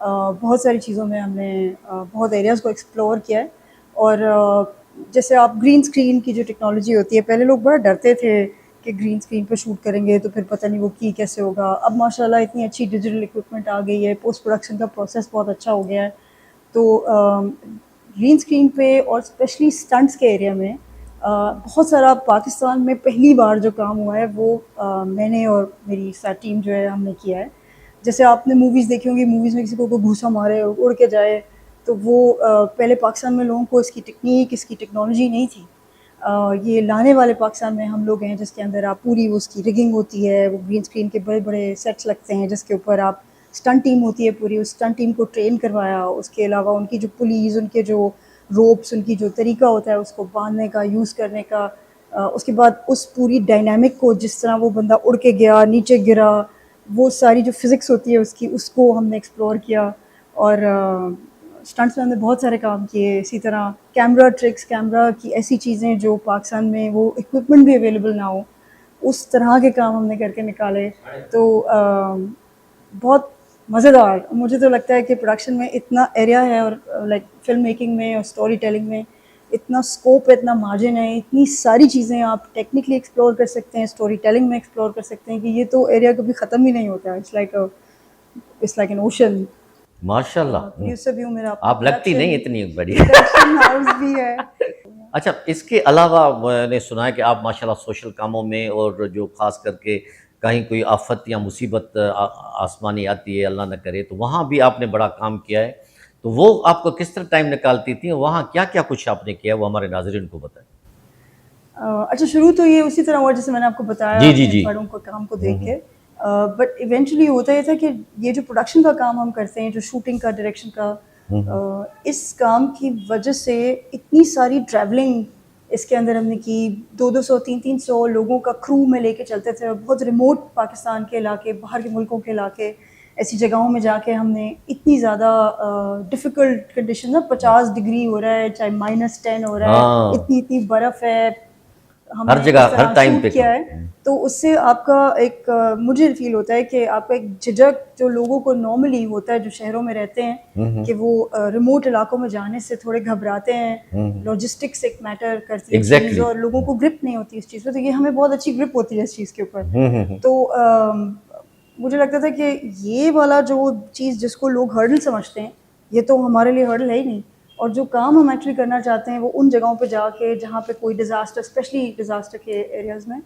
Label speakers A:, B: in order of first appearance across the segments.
A: بہت ساری چیزوں میں ہم نے بہت ایریاز کو ایکسپلور کیا ہے. اور جیسے آپ گرین اسکرین کی جو ٹیکنالوجی ہوتی ہے, پہلے لوگ بڑا ڈرتے تھے کہ گرین اسکرین پہ شوٹ کریں گے تو پھر پتہ نہیں وہ کی کیسے ہوگا. اب ماشاء اللہ اتنی اچھی ڈیجیٹل اکوپمنٹ آ گئی ہے, پوسٹ پروڈکشن کا پروسیس بہت اچھا ہو گیا ہے. تو گرین اسکرین پہ اور اسپیشلی اسٹنٹس کے ایریا میں بہت سارا پاکستان میں پہلی بار جو کام ہوا ہے وہ میں نے اور میری ساتھ ٹیم جو ہے ہم نے کیا ہے. جیسے آپ نے موویز دیکھی ہوں گی, موویز میں کسی کو کوئی گھوسا مارے اڑ کے جائے, تو وہ پہلے پاکستان میں لوگوں کو اس کی ٹیکنیک, اس کی ٹیکنالوجی نہیں تھی. یہ لانے والے پاکستان میں ہم لوگ ہیں جس کے اندر آپ پوری اس کی رگنگ ہوتی ہے, وہ گرین اسکرین کے بڑے بڑے سیٹس لگتے ہیں جس کے اوپر آپ اسٹنٹ ٹیم ہوتی ہے پوری, اس اسٹنٹ ٹیم کو ٹرین کروایا. اس کے علاوہ ان کی جو پولیس, ان کے جو روپس, ان کی جو طریقہ ہوتا ہے اس کو باندھنے کا, یوز کرنے کا, اس کے بعد اس پوری ڈائنامک کو جس طرح وہ بندہ اڑ کے گیا, نیچے گرا, وہ ساری جو فزکس ہوتی ہے اس کی, اس کو ہم نے ایکسپلور کیا. اور اسٹنٹس میں ہم نے بہت سارے کام کیے. اسی طرح کیمرہ ٹرکس, کیمرہ کی ایسی چیزیں جو پاکستان میں وہ اکوپمنٹ بھی اویلیبل نہ ہو, اس طرح کے کام ہم نے کر کے نکالے. تو بہت مزیدار. مجھے تو لگتا ہے کہ پروڈکشن میں اتنا ایریا ہے, اور لائک فلم میکنگ میں اور اسٹوری ٹیلنگ میں اتنا اسکوپ ہے, اتنا مارجن ہے, اتنی ساری چیزیں آپ ٹیکنیکلی ایکسپلور کر سکتے ہیں, اسٹوری ٹیلنگ میں ایکسپلور کر سکتے ہیں کہ یہ تو ایریا کبھی ختم ہی نہیں ہوتا. It's like an ocean.
B: ماشاء اللہ,
A: پروڈیوسر بھی ہوں میرا,
B: آپ لگتی نہیں اتنی بڑی.
A: پروڈکشن ہاؤس بھی ہے.
B: اچھا, اس کے علاوہ میں نے سنا ہے کہ آپ ماشاءاللہ سوشل کاموں میں, اور جو خاص کر کے کہیں کوئی آفت یا مصیبت آسمانی آتی ہے اللہ نہ کرے, تو وہاں بھی آپ نے بڑا کام کیا ہے. تو وہ آپ کو کس طرح ٹائم نکالتی تھیں, وہاں کیا کیا کچھ آپ نے کیا, وہ ہمارے ناظرین کو بتائیں.
A: اچھا, شروع تو یہ اسی طرح ہوا جیسے میں نے آپ کو بتایا, اپنے بڑوں کو کام کو دیکھ کے. بٹ ایونچولی ہوتا یہ تھا کہ یہ جو پروڈکشن کا کام ہم کرتے ہیں, جو شوٹنگ کا, ڈائریکشن کا, اس کام کی وجہ سے اتنی ساری ٹریولنگ اس کے اندر ہم نے کی. 200 300 لوگوں کا کرو میں لے کے چلتے تھے. بہت ریموٹ پاکستان کے علاقے, باہر کے ملکوں کے علاقے, ایسی جگہوں میں جا کے ہم نے اتنی زیادہ ڈیفیکلٹ کنڈیشن, 50 ڈگری ہو رہا ہے, چاہے -10 ہو رہا ہے, اتنی برف ہے, ہم
B: ہر
A: نے
B: جگہ
A: اس طرح
B: ہر ٹائم
A: شوٹ
B: پہ
A: کیا ہے. تو اس سے آپ کا ایک مجھے فیل ہوتا ہے کہ آپ کا ایک جھجک جو لوگوں کو نارملی ہوتا ہے جو شہروں میں رہتے ہیں, کہ وہ ریموٹ علاقوں میں جانے سے تھوڑے گھبراتے ہیں, لاجسٹکس ایک میٹر کرتی ہے چیز, اور لوگوں کو گرپ نہیں ہوتی اس چیز پہ. تو یہ ہمیں بہت اچھی گرپ ہوتی ہے اس چیز کے اوپر. تو مجھے لگتا تھا کہ یہ والا جو چیز جس کو لوگ ہرڈل سمجھتے ہیں, یہ تو ہمارے لیے ہرڈل ہے ہی نہیں. اور جو کام ہم ایکچولی کرنا چاہتے ہیں وہ ان جگہوں پہ جا کے جہاں پہ کوئی ڈیزاسٹر, اسپیشلی ڈیزاسٹر کے ایریاز میں,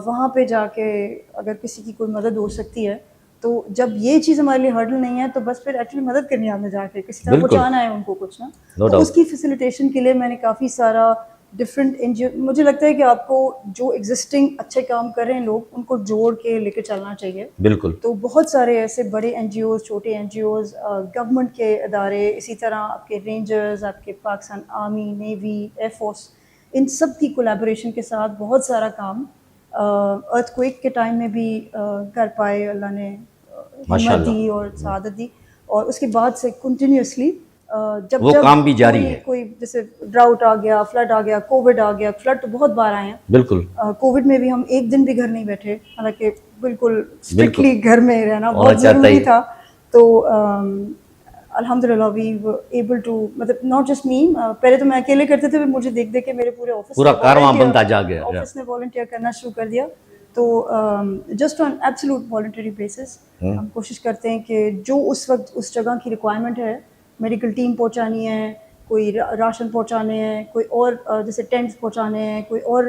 A: وہاں پہ جا کے اگر کسی کی کوئی مدد ہو سکتی ہے, تو جب یہ چیز ہمارے لیے ہرڈل نہیں ہے تو بس پھر ایکچولی مدد کرنی ہے ہمیں جا کے, کسی طرح پہنچانا ہے ان کو کچھ نا. تو اس کی فیسیلیٹیشن کے لیے میں نے کافی سارا ڈفرینٹ این جی او, مجھے لگتا ہے کہ آپ کو جو ایگزسٹنگ اچھے کام کر رہے ہیں لوگ, ان کو جوڑ کے لے کے چلنا چاہیے.
B: بالکل.
A: تو بہت سارے ایسے بڑے این جی اوز, چھوٹے این جی اوز, گورنمنٹ کے ادارے, اسی طرح آپ کے رینجرز, آپ کے Pakistan army, navy, air force, ان سب کی کولیبوریشن کے ساتھ بہت سارا کام ارتھ کوئک کے ٹائم میں بھی کر پائے. اللہ نے ہمت دی اور سعادت دی. اور اس کے بعد سے کنٹینیوسلی جب
B: وہ کام بھی جاری ہے.
A: کوئی جیسے ڈراؤٹ آ گیا, فلڈ آ گیا, کووڈ آ گیا. فلڈ تو بہت بار آئے ہیں.
B: بالکل.
A: کووڈ میں بھی ہم ایک دن بھی گھر نہیں بیٹھے, حالانکہ بالکل اسٹرکٹلی گھر میں رہنا بہت ضروری تھا. تو الحمد للہ وی ایبل ٹو, مطلب ناٹ جسٹ می, پہلے تو میں اکیلے کرتے تھے, پھر مجھے دیکھ دیکھ کے میرے پورے
B: پورا کارواں بنتا جا گیا,
A: آفس نے والنٹیئر کرنا شروع کر دیا. تو just on absolute voluntary basis ہم کوشش کرتے ہیں کہ جو اس وقت اس جگہ کی ریکوائرمنٹ ہے, میڈیکل ٹیم پہنچانی ہے, کوئی راشن پہنچانے ہیں, کوئی اور جیسے ٹینٹس پہنچانے ہیں, کوئی اور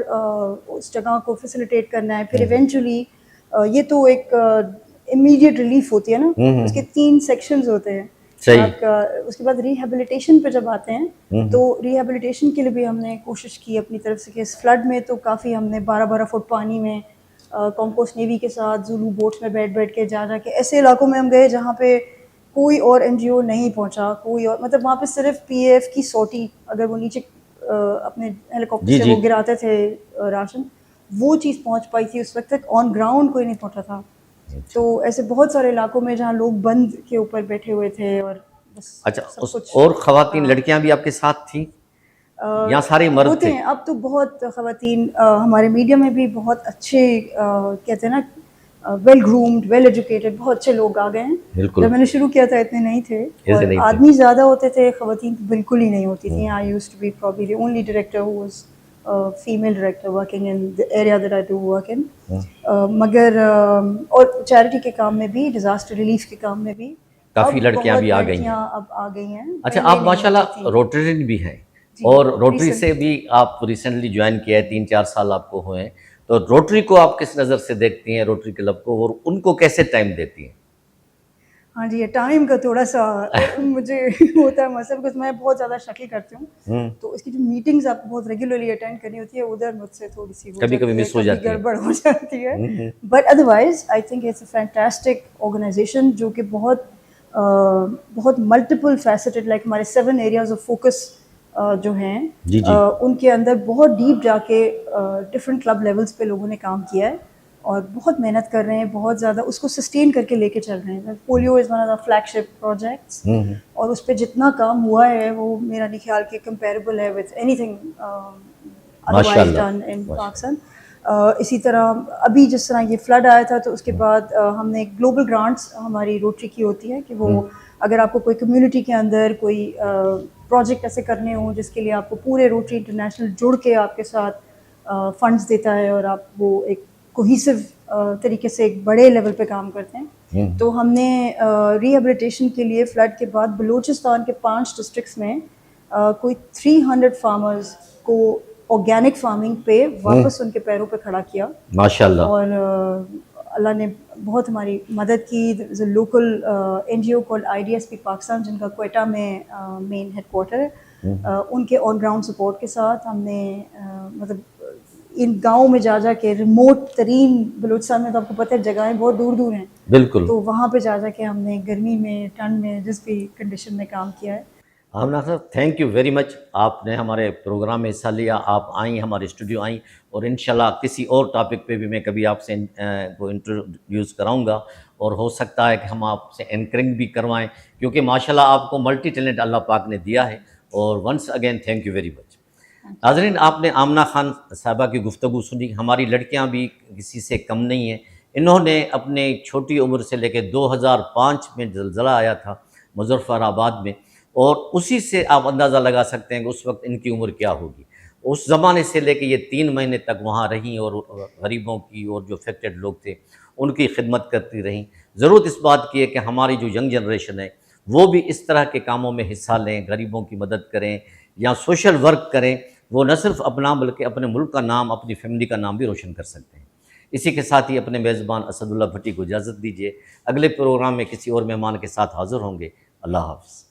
A: اس جگہ کو فیسیلیٹیٹ کرنا ہے. پھر ایونچولی یہ تو ایک امیڈیٹ ریلیف ہوتی ہے نا, اس کے 3 سیکشنز ہوتے ہیں آپ کا. اس کے بعد ریہیبلیٹیشن پہ جب آتے ہیں تو ریہیبلیٹیشن کے لیے بھی ہم نے کوشش کی اپنی طرف سے کہ اس فلڈ میں تو کافی ہم نے 12 فٹ پانی میں کمپوسٹ نیوی کے ساتھ زولو بوٹس میں بیٹھ کے جا کے ایسے علاقوں میں ہم گئے جہاں پہ کوئی اور این جی او نہیں پہنچا, کوئی اور, مطلب وہاں پہ صرف پی اے ایف کی سوٹی, اگر وہ نیچے اپنے ہیلی کاپٹر سے وہ گراتے تھے راشن, وہ چیز پہنچ پائی تھی. اس وقت تک آن گراؤنڈ کوئی نہیں پہنچا تھا. تو ایسے بہت سارے علاقوں میں جہاں لوگ بند کے اوپر بیٹھے ہوئے تھے. اور
B: اچھا, اور خواتین لڑکیاں بھی آپ کے ساتھ تھیں یا سارے مرد تھے؟
A: اب تو بہت خواتین ہمارے میڈیا میں بھی بہت اچھے کہتے ہیں نا ویل گرومڈ, ویل ایجوکیٹڈ, بہت اچھے لوگ آ گئے ہیں.
B: بالکل.
A: جب میں نے شروع کیا تھا اتنے نہیں تھے, اور
B: نہیں تھے.
A: آدمی زیادہ ہوتے تھے, خواتین بالکل ہی نہیں ہوتی تھیں. I used to be probably the only director who was female director working in the area that I do work in. مگر اور چیریٹی کے کام میں بھی, ڈیزاسٹر ریلیف کے کام میں بھی
B: کافی لڑکیاں بھی آ گئی ہیں.
A: اب آ گئی ہیں.
B: اچھا, آپ ماشاءاللہ روٹرین بھی ہیں, اور روٹری سے بھی آپ ریسنٹلی جوائن کیا ہے, 3-4 سال آپ کو ہوئے ہیں. تو روٹری کو آپ کس نظر سے دیکھتی ہیں, روٹری کلب کو, اور ان کو کیسے ٹائم دیتی ہیں؟
A: ہاں جی, ٹائم کا تھوڑا سا مجھے ہوتا ہے مسئلہ, بکاز میں بہت زیادہ شکل کرتی ہوں, تو اس کی جو میٹنگز آپ کو بہت ریگولرلی اٹینڈ کرنی ہوتی ہے, ادھر مجھ سے تھوڑی سی
B: کبھی مس ہو جاتی ہے,
A: گڑبڑ ہو جاتی ہے. But otherwise I think it's a fantastic organisation جو کہ بہت ملٹیپل فیسٹڈ, لائک ہمارے 7 ایریاز آف فوکس جو ہیں ان کے اندر بہت ڈیپ جا کے ڈفرینٹ کلب لیولس پہ لوگوں نے کام کیا ہے, اور بہت محنت کر رہے ہیں, بہت زیادہ اس کو سسٹین کر کے لے کے چل رہے ہیں. Polio is one of the flag ship projects, اور اس پہ جتنا کام ہوا ہے وہ میرا نہیں خیال کہ کمپیریبل ہے with any thing otherwise done in Pakistan. اسی طرح ابھی جس طرح یہ فلڈ آیا تھا, تو اس کے بعد ہم نے گلوبل گرانٹس ہماری روٹری کی ہوتی ہے کہ وہ اگر آپ کو کوئی کمیونٹی کے اندر کوئی پروجیکٹ ایسے کرنے ہوں جس کے لیے آپ کو پورے روٹری انٹرنیشنل جڑ کے آپ کے ساتھ فنڈز دیتا ہے, اور آپ وہ ایک کوہیسو طریقے سے ایک بڑے لیول پہ کام کرتے ہیں. تو ہم نے ریہیبلیٹیشن کے لیے فلڈ کے بعد بلوچستان کے 5 ڈسٹرکٹس میں کوئی 300 فارمرز کو آرگینک فارمنگ پہ واپس ان کے پیروں پہ کھڑا کیا
B: ماشاءاللہ.
A: اور اللہ نے بہت ہماری مدد کی. لوکل این جی او کالڈ IDSP پاکستان, جن کا کوئٹہ میں مین ہیڈ کوارٹر ہے, ان کے آن گراؤنڈ سپورٹ کے ساتھ ہم نے مطلب ان گاؤں میں جا کے, ریموٹ ترین بلوچستان میں تو آپ کو پتہ ہے جگہیں بہت دور دور ہیں,
B: بالکل,
A: تو وہاں پہ جا کے ہم نے گرمی میں, ٹھنڈ میں, جس بھی کنڈیشن میں کام کیا ہے.
B: آمنہ صاحب, تھینک یو ویری مچ, آپ نے ہمارے پروگرام میں حصہ لیا, آپ آئیں, ہمارے اسٹوڈیو آئیں, اور انشاءاللہ کسی اور ٹاپک پہ بھی میں کبھی آپ سے کو انٹروڈیوس کراؤں گا, اور ہو سکتا ہے کہ ہم آپ سے اینکرنگ بھی کروائیں, کیونکہ ماشاءاللہ آپ کو ملٹی ٹیلنٹ اللہ پاک نے دیا ہے. اور once again thank you very much. ناظرین, آپ نے آمنہ خان صاحبہ کی گفتگو سنی. ہماری لڑکیاں بھی کسی سے کم نہیں ہیں. انہوں نے اپنے چھوٹی عمر سے لے کے 2005 میں زلزلہ آیا تھا مظفر آباد میں, اور اسی سے آپ اندازہ لگا سکتے ہیں کہ اس وقت ان کی عمر کیا ہوگی. اس زمانے سے لے کے یہ 3 مہینے تک وہاں رہیں, اور غریبوں کی اور جو افیکٹڈ لوگ تھے ان کی خدمت کرتی رہیں. ضرورت اس بات کی ہے کہ ہماری جو ینگ جنریشن ہے وہ بھی اس طرح کے کاموں میں حصہ لیں, غریبوں کی مدد کریں یا سوشل ورک کریں. وہ نہ صرف اپنا بلکہ اپنے ملک کا نام, اپنی فیملی کا نام بھی روشن کر سکتے ہیں. اسی کے ساتھ ہی اپنے میزبان اسد اللہ بھٹی کو اجازت دیجیے. اگلے پروگرام میں کسی اور مہمان کے ساتھ حاضر ہوں گے. اللہ حافظ.